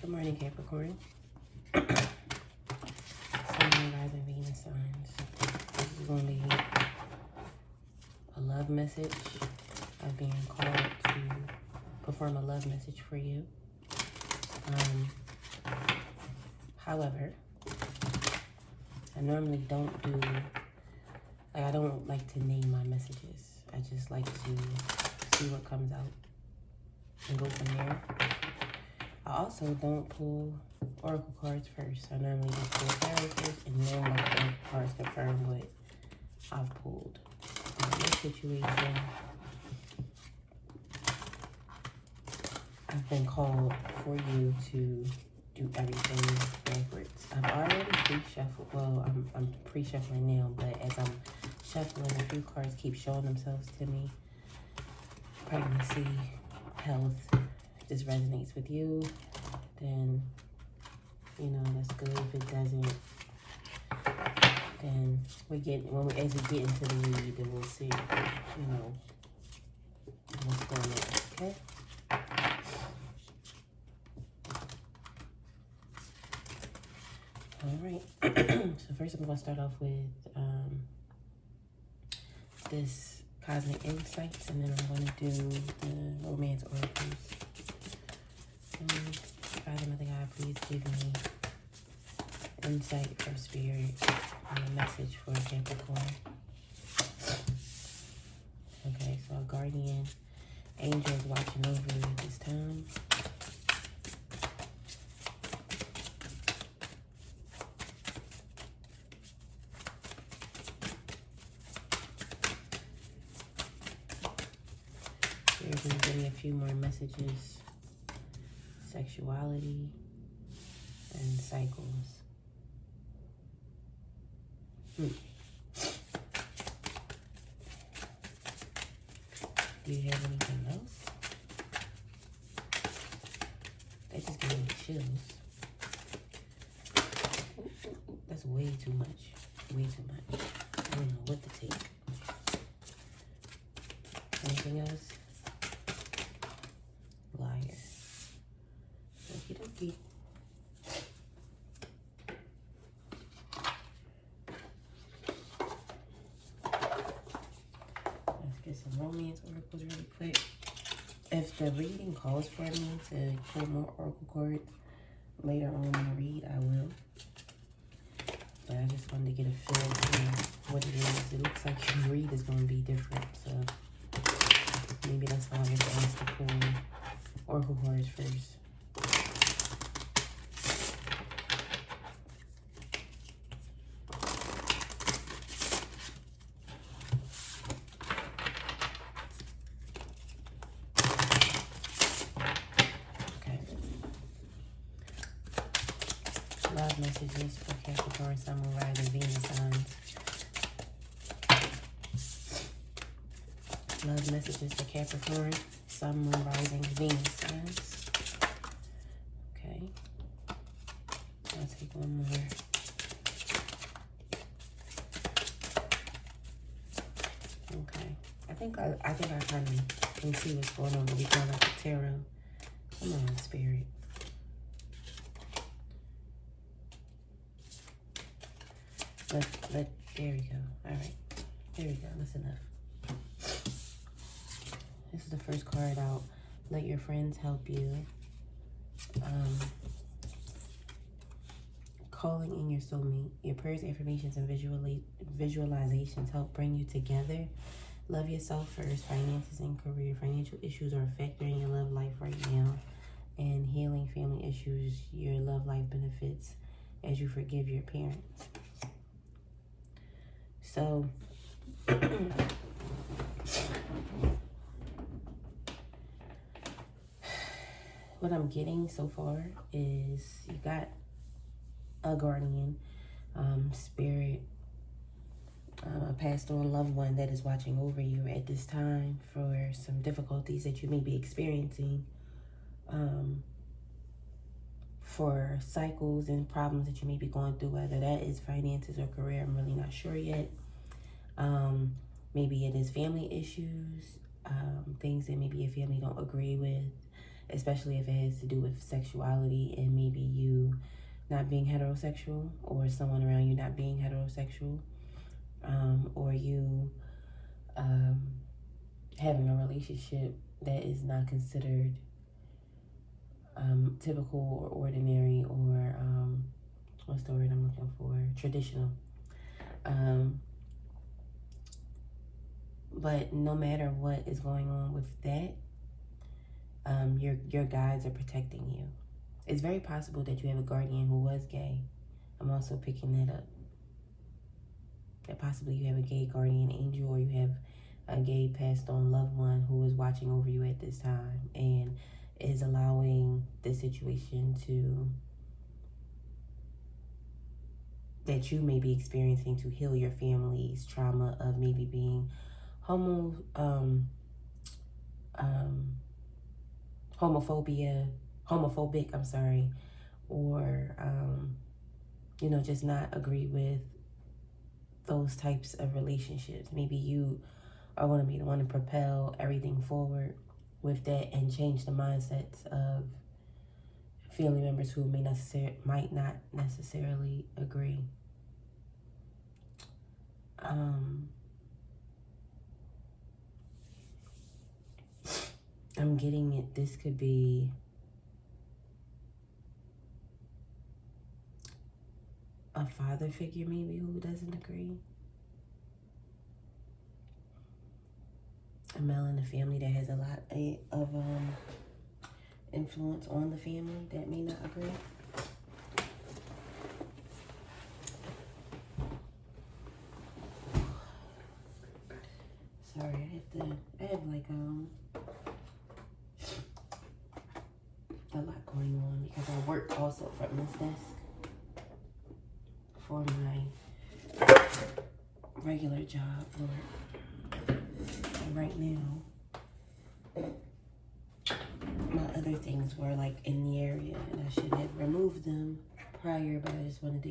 Good morning, Capricorn. Sun, Moon, Rising, Venus signs. This is going to be a love message. I'm being called to perform a love message for you. However, I normally don't do, I don't like to name my messages. I just like to see what comes out and go from there. I also don't pull oracle cards first. I normally just pull tarot first and then let the oracle cards confirm what I've pulled. In this situation, I've been called for you to do everything backwards. I've already pre-shuffled. Well, I'm pre-shuffling now, but as I'm shuffling, a few cards keep showing themselves to me. Pregnancy, health. If this resonates with you, then, you know, that's good. If it doesn't, then as we get into the read, then we'll see, you know, what's going on, okay? All right. So first I'm going to start off with this cosmic insights, and then I'm going to do the romance oracles. Father, Mother God, please give me insight from Spirit and a message for Capricorn. Okay, so a guardian angel is watching over you at this time. Spirit can give me a few more messages. Sexuality and cycles. Do you have anything else? That just gave me chills. Ooh, that's way too much. Way too much. I don't know what to take. Anything else? Liar. Okie dokie. Let's get some romance oracles really quick. If the reading calls for me to pull more oracle cards later on in the read, I will. But I just wanted to get a feel for what it is. It looks like your read is going to be different, so maybe that's why I was asked to pull oracle cards first. Love messages for Capricorn, Sun, Moon, Rising, Venus signs. Love messages for Capricorn, Sun, Moon, Rising, Venus signs. Okay. I'll take one more. Okay. I think I kind of can see what's going on when we go like the tarot. Come on, Spirit. There we go. All right. There we go. That's enough. This is the first card out. Let your friends help you. Calling in your soulmate. Your prayers, affirmations, and visualizations help bring you together. Love yourself first. Finances and career. Financial issues are a factor in your love life right now. And healing family issues. Your love life benefits as you forgive your parents. So, what I'm getting so far is you got a guardian, spirit, a passed on loved one that is watching over you at this time for some difficulties that you may be experiencing, for cycles and problems that you may be going through, whether that is finances or career. I'm really not sure yet. Maybe it is family issues, things that maybe your family don't agree with. especially if it has to do with sexuality and maybe you not being heterosexual or someone around you not being heterosexual, or you having a relationship that is not considered typical or ordinary or what's the word I'm looking for? Traditional. But no matter what is going on with that, your guides are protecting you. It's very possible that you have a guardian who was gay. I'm also picking that up. That possibly you have a gay guardian angel, or you have a gay passed on loved one who is watching over you at this time and is allowing the situation that you may be experiencing to heal your family's trauma of maybe being homophobic, or just not agree with those types of relationships. Maybe you are going to be the one to propel everything forward with that and change the mindsets of family members who might not necessarily agree. I'm getting it. This could be a father figure maybe who doesn't agree. A male in the family that has a lot of influence on the family that may not agree. Sorry, I have like a lot going on because I work also from this desk for my regular job work. And right now, my other things were like in the area and I should have removed them prior, but I just wanted to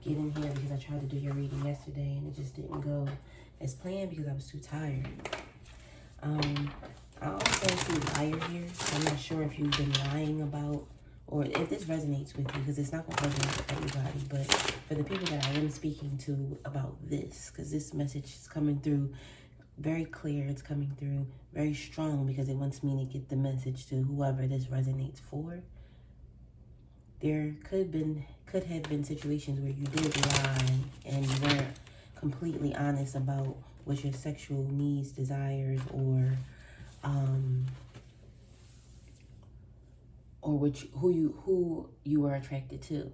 get in here because I tried to do your reading yesterday and it just didn't go as planned because I was too tired. I also see liar here. I'm not sure if you've been lying about, or if this resonates with you, because it's not going to resonate with everybody, but for the people that I am speaking to about this, because this message is coming through very clear, it's coming through very strong because it wants me to get the message to whoever this resonates for. There could have been situations where you did lie and you weren't completely honest about what your sexual needs, desires, or who you were attracted to.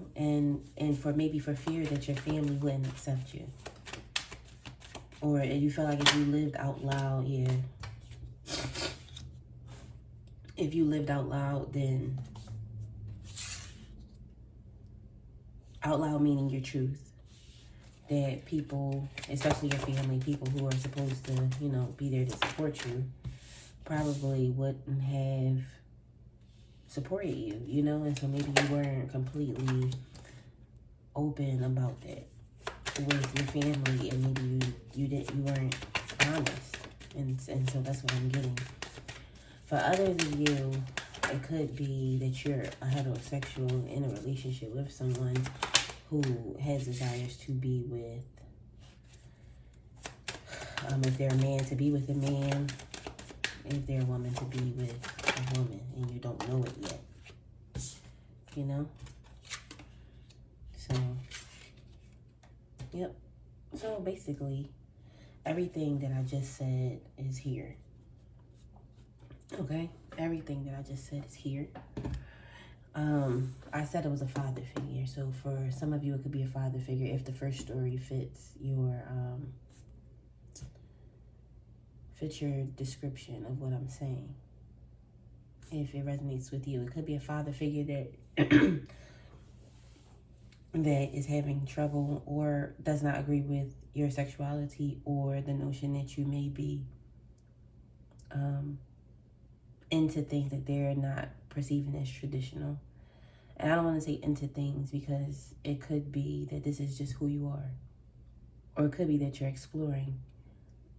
And for fear that your family wouldn't accept you. Or you feel like if you lived out loud, if you lived out loud, then out loud meaning your truth, that people, especially your family, people who are supposed to, be there to support you, probably wouldn't have supported you, and so maybe you weren't completely open about that with your family, and maybe you weren't honest, and so that's what I'm getting. For others of you, it could be that you're a heterosexual in a relationship with someone who has desires to be with, if they're a man, to be with a man, if they're a woman, to be with a woman, and you don't know it yet, So, yep. So basically, everything that I just said is here. Okay? Everything that I just said is here. I said it was a father figure. So for some of you, it could be a father figure if the first story fits your description of what I'm saying. If it resonates with you, it could be a father figure that that is having trouble or does not agree with your sexuality, or the notion that you may be into things that they're not perceiving as traditional. And I don't want to say into things because it could be that this is just who you are. Or it could be that you're exploring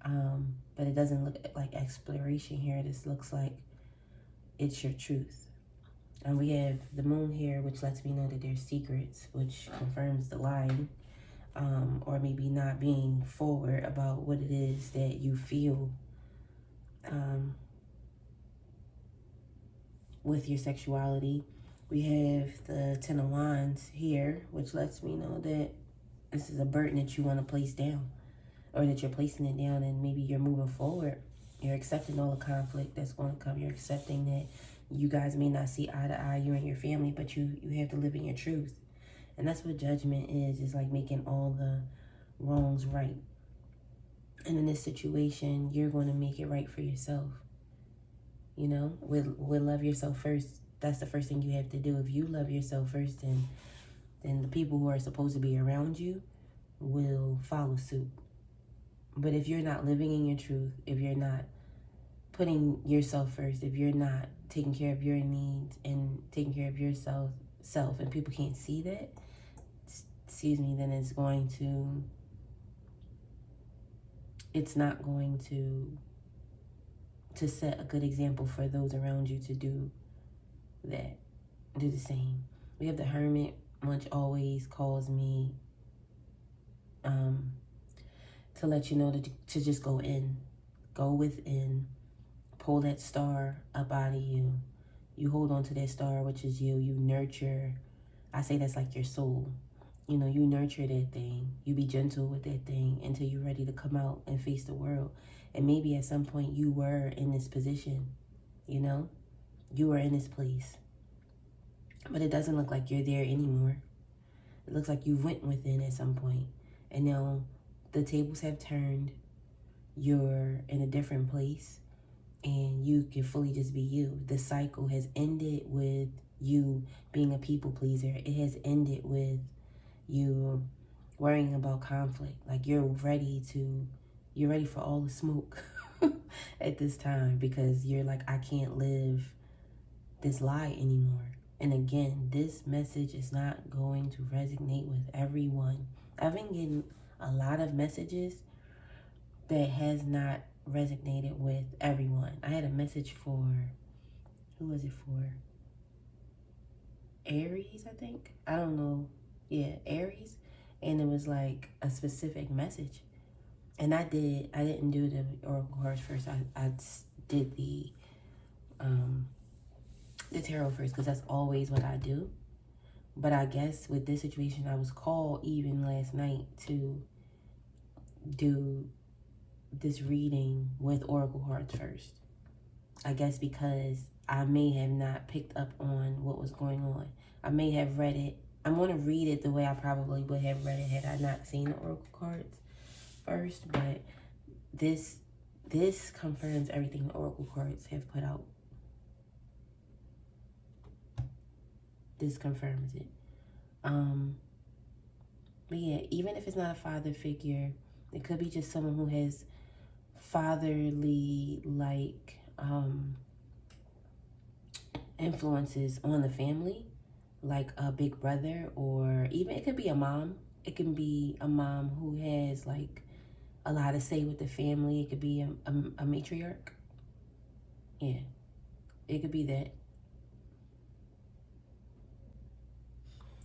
But it doesn't look like exploration here. This looks like it's your truth. And we have the moon here, which lets me know that there's secrets, which confirms the lying, or maybe not being forward about what it is that you feel with your sexuality. We have the Ten of Wands here, which lets me know that this is a burden that you want to place down, or that you're placing it down, and maybe you're moving forward. You're accepting all the conflict that's going to come. You're accepting that you guys may not see eye to eye, you and your family, but you have to live in your truth. And that's what judgment is like making all the wrongs right. And in this situation, you're going to make it right for yourself. You know, with love yourself first. That's the first thing you have to do. If you love yourself first, then the people who are supposed to be around you will follow suit. But if you're not living in your truth, if you're not putting yourself first, if you're not taking care of your needs and taking care of yourself, and people can't see that, then it's not going to set a good example for those around you to do the same. We have the Hermit, which always calls me to let you know to just go within, pull that star up out of you. You hold on to that star, which is you. You nurture. I say that's like your soul. You know, you nurture that thing. You be gentle with that thing until you're ready to come out and face the world. And maybe at some point you were in this position, you know? You were in this place. But it doesn't look like you're there anymore. It looks like you went within at some point. And now the tables have turned. You're in a different place. And you can fully just be you. The cycle has ended with you being a people pleaser. It has ended with you worrying about conflict. Like you're ready for all the smoke at this time, because you're like, I can't live this lie anymore. And again, this message is not going to resonate with everyone. I've been getting a lot of messages that has not resonated with everyone. I had a message for, who was it for? Aries, I think. I don't know. Yeah, Aries. And it was like a specific message. And I didn't do the oracle cards first. I did the tarot first, because that's always what I do. But I guess with this situation, I was called even last night to do this reading with oracle cards first. I guess because I may have not picked up on what was going on. I may have read it. I'm going to read it the way I probably would have read it had I not seen the oracle cards first. But this confirms everything the oracle cards have put out. This confirms it. But yeah, even if it's not a father figure, it could be just someone who has fatherly like influences on the family, like a big brother, or even it could be a mom. It can be a mom who has like a lot to say with the family. It could be a matriarch. Yeah, it could be that.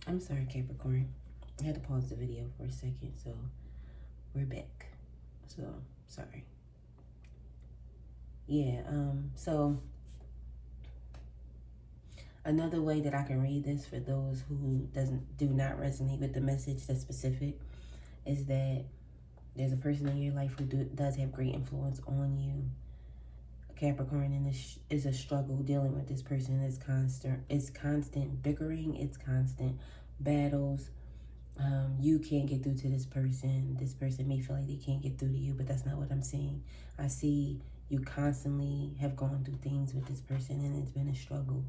I'm sorry, Capricorn. I had to pause the video for a second, so we're back. So, sorry. Yeah, so another way that I can read this for those who do not resonate with the message that's specific is that there's a person in your life who does have great influence on you. Capricorn, and this is a struggle dealing with this person. It's constant bickering. It's constant battles. You can't get through to this person. This person may feel like they can't get through to you, but that's not what I'm seeing. I see you constantly have gone through things with this person, and it's been a struggle.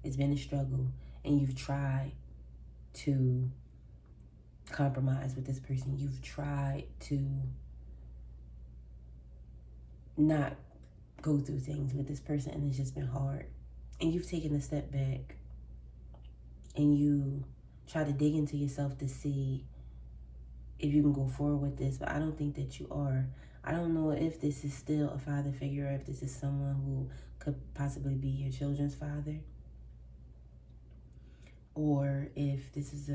It's been a struggle, and you've tried to compromise with this person. You've tried to not go through things with this person, and it's just been hard. And you've taken a step back, and you try to dig into yourself to see if you can go forward with this, but I don't think that you are. I don't know if this is still a father figure or if this is someone who could possibly be your children's father. Or if this is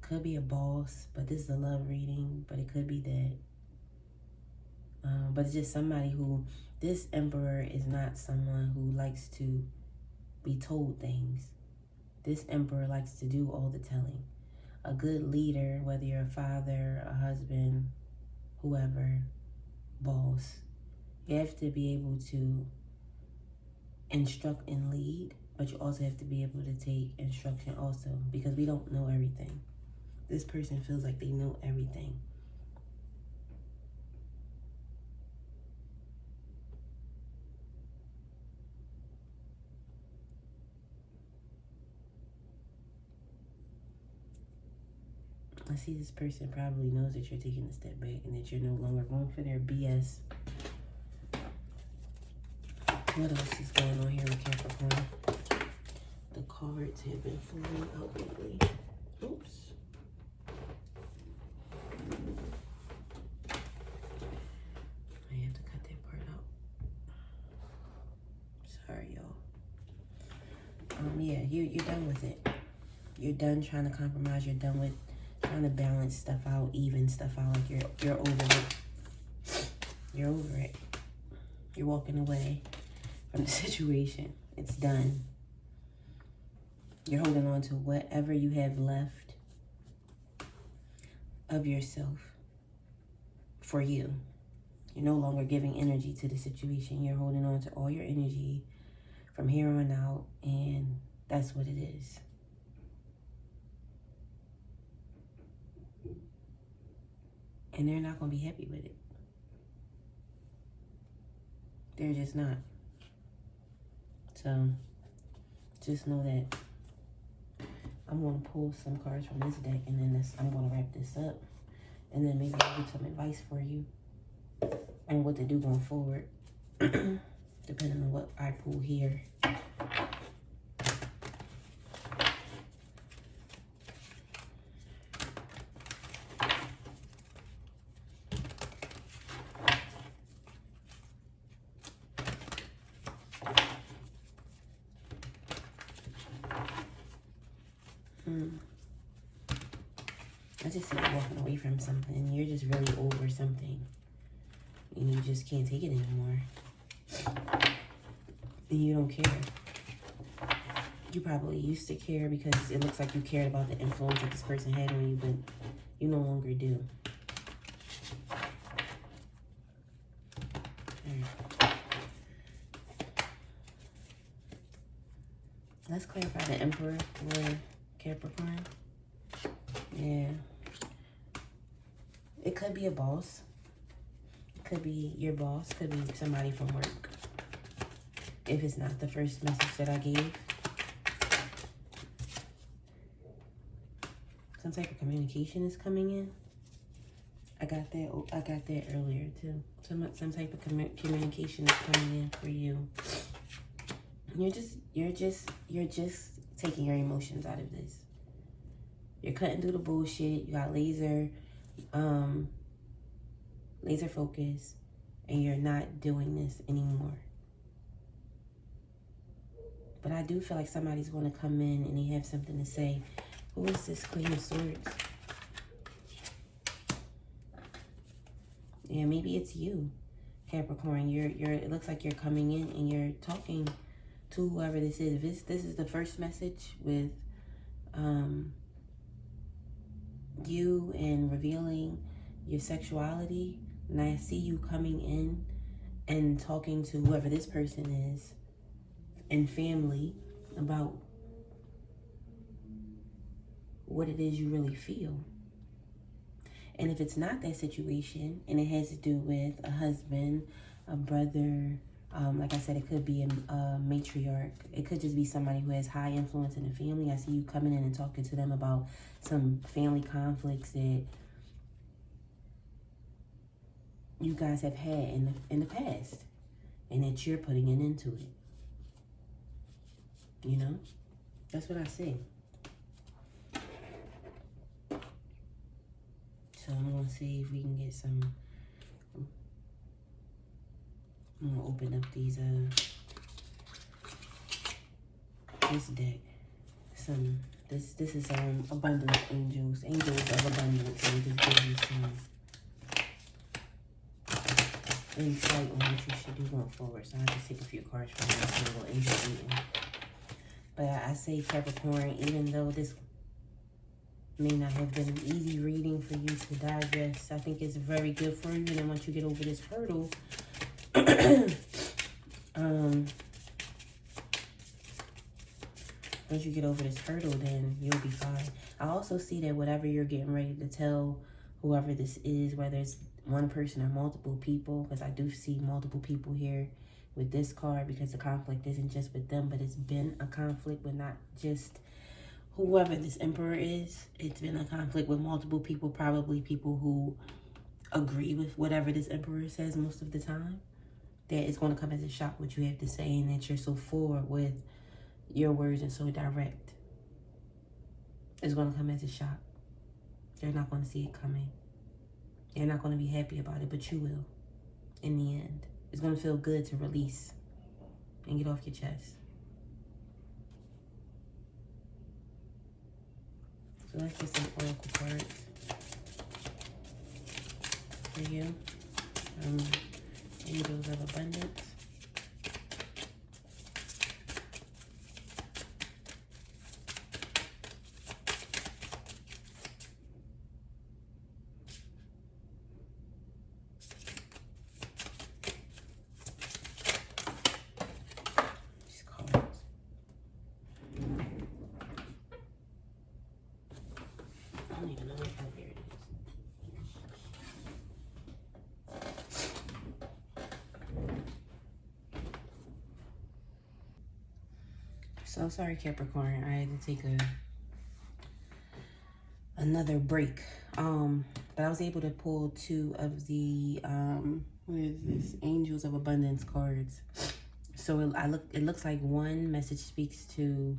could be a boss, but this is a love reading, but it could be that. But it's just somebody who, this Emperor is not someone who likes to be told things. This Emperor likes to do all the telling. A good leader, whether you're a father, a husband, whoever, boss, you have to be able to instruct and lead, but you also have to be able to take instruction also, because we don't know everything. This person feels like they know everything. I see this person probably knows that you're taking a step back and that you're no longer going for their BS. What else is going on here with Capricorn? The cards have been falling out lately. Oops. I have to cut that part out. Sorry, y'all. Yeah, you're done with it. You're done trying to compromise. You're done with trying to balance stuff out, even stuff out. Like you're over it. You're over it. You're walking away from the situation. It's done. You're holding on to whatever you have left of yourself for you. You're no longer giving energy to the situation. You're holding on to all your energy from here on out, and that's what it is. And they're not going to be happy with it. They're just not. So, just know that I'm going to pull some cards from this deck, and then I'm going to wrap this up. And then maybe I'll get some advice for you on what to do going forward, depending on what I pull here. I just see you walking away from something. You're just really over something. And you just can't take it anymore. And you don't care. You probably used to care because it looks like you cared about the influence that this person had on you, but you no longer do. Let's clarify the Emperor for Capricorn. Yeah. It could be a boss. It could be your boss. Could be somebody from work. If it's not the first message that I gave. Some type of communication is coming in. I got that earlier too. Some type of communication is coming in for you. You're just taking your emotions out of this. You're cutting through the bullshit. You got laser focus, and you're not doing this anymore. But I do feel like somebody's going to come in and they have something to say. Who is this Queen of Swords? Yeah, maybe it's you, Capricorn. It looks like you're coming in and you're talking to whoever this is. If this is the first message with you and revealing your sexuality, and I see you coming in and talking to whoever this person is and family about what it is you really feel. And if it's not that situation and it has to do with a husband, a brother, like I said, it could be a matriarch. It could just be somebody who has high influence in the family. I see you coming in and talking to them about some family conflicts that you guys have had in the past, and that you're putting an end to it. You know? That's what I see. So I'm going gonna see if we can get some. I'm gonna open up these this deck. This is abundance angels of abundance, and just give you some insight on what you should do going forward. So I'll just take a few cards from this little angel reading. But I say, Capricorn, even though this may not have been an easy reading for you to digest, I think it's very good for you. And then once you get over this hurdle, once you get over this hurdle, then you'll be fine. I also see that whatever you're getting ready to tell whoever this is, whether it's one person or multiple people, because I do see multiple people here with this card, because the conflict isn't just with them, but it's been a conflict with not just whoever this emperor is. It's been a conflict with multiple people, probably people who agree with whatever this emperor says most of the time. That it's going to come as a shock what you have to say, and that you're so forward with your words and so direct. It's going to come as a shock. They're not going to see it coming. They're not going to be happy about it, but you will. In the end, it's going to feel good to release and get off your chest. So let's get some oracle cards for you. Angels of abundance. So sorry, Capricorn. I had to take another break. But I was able to pull two of the what is this? Angels of Abundance cards. So it looks like one message speaks to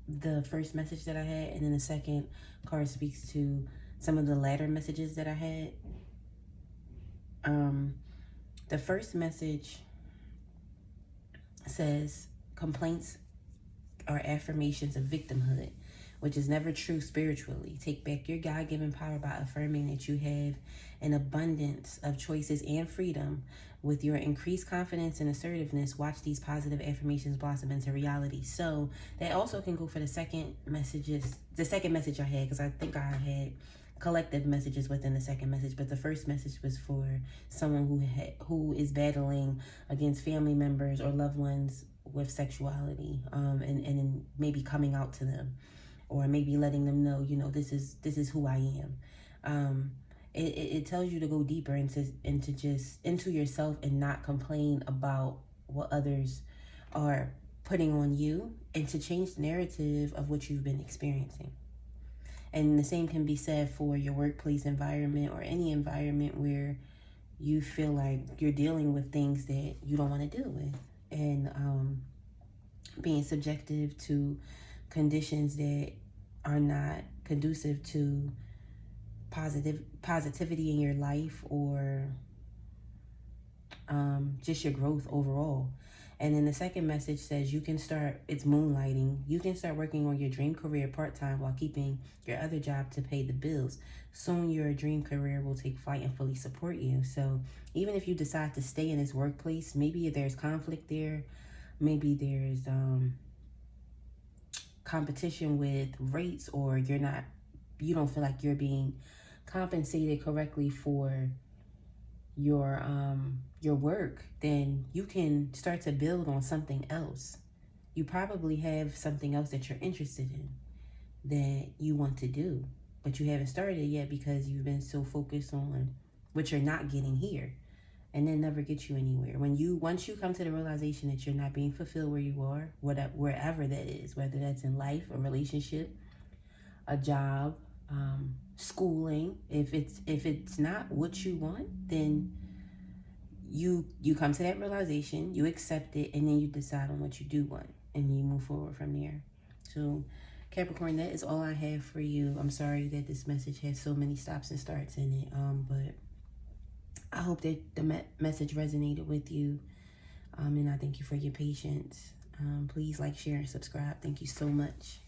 the first message that I had, and then the second card speaks to some of the latter messages that I had. The first message says complaints are affirmations of victimhood, which is never true spiritually. Take back your God-given power by affirming that you have an abundance of choices and freedom. With your increased confidence and assertiveness, watch these positive affirmations blossom into reality. So that also can go for the second message I had, because I think I had collective messages within the second message, but the first message was for someone who is battling against family members or loved ones with sexuality, and maybe coming out to them, or maybe letting them know, you know, this is who I am. It tells you to go deeper into yourself and not complain about what others are putting on you, and to change the narrative of what you've been experiencing. And the same can be said for your workplace environment, or any environment where you feel like you're dealing with things that you don't want to deal with, and being subjective to conditions that are not conducive to positivity in your life, or just your growth overall. And then the second message says it's moonlighting. You can start working on your dream career part-time while keeping your other job to pay the bills. Soon your dream career will take flight and fully support you. So even if you decide to stay in this workplace, maybe there's conflict there. Maybe there's competition with rates, or you don't feel like you're being compensated correctly for your work, then you can start to build on something else. You probably have something else that you're interested in that you want to do, but you haven't started yet because you've been so focused on what you're not getting here, and then never get you anywhere. Once you come to the realization that you're not being fulfilled where you are, wherever that is, whether that's in life, a relationship, a job, schooling, if it's not what you want, then you come to that realization, you accept it, and then you decide on what you do want, and you move forward from there. So Capricorn, that is all I have for you. I'm sorry that this message has so many stops and starts in it, but I hope that the message resonated with you, and I thank you for your patience. Please like, share, and subscribe. Thank you so much.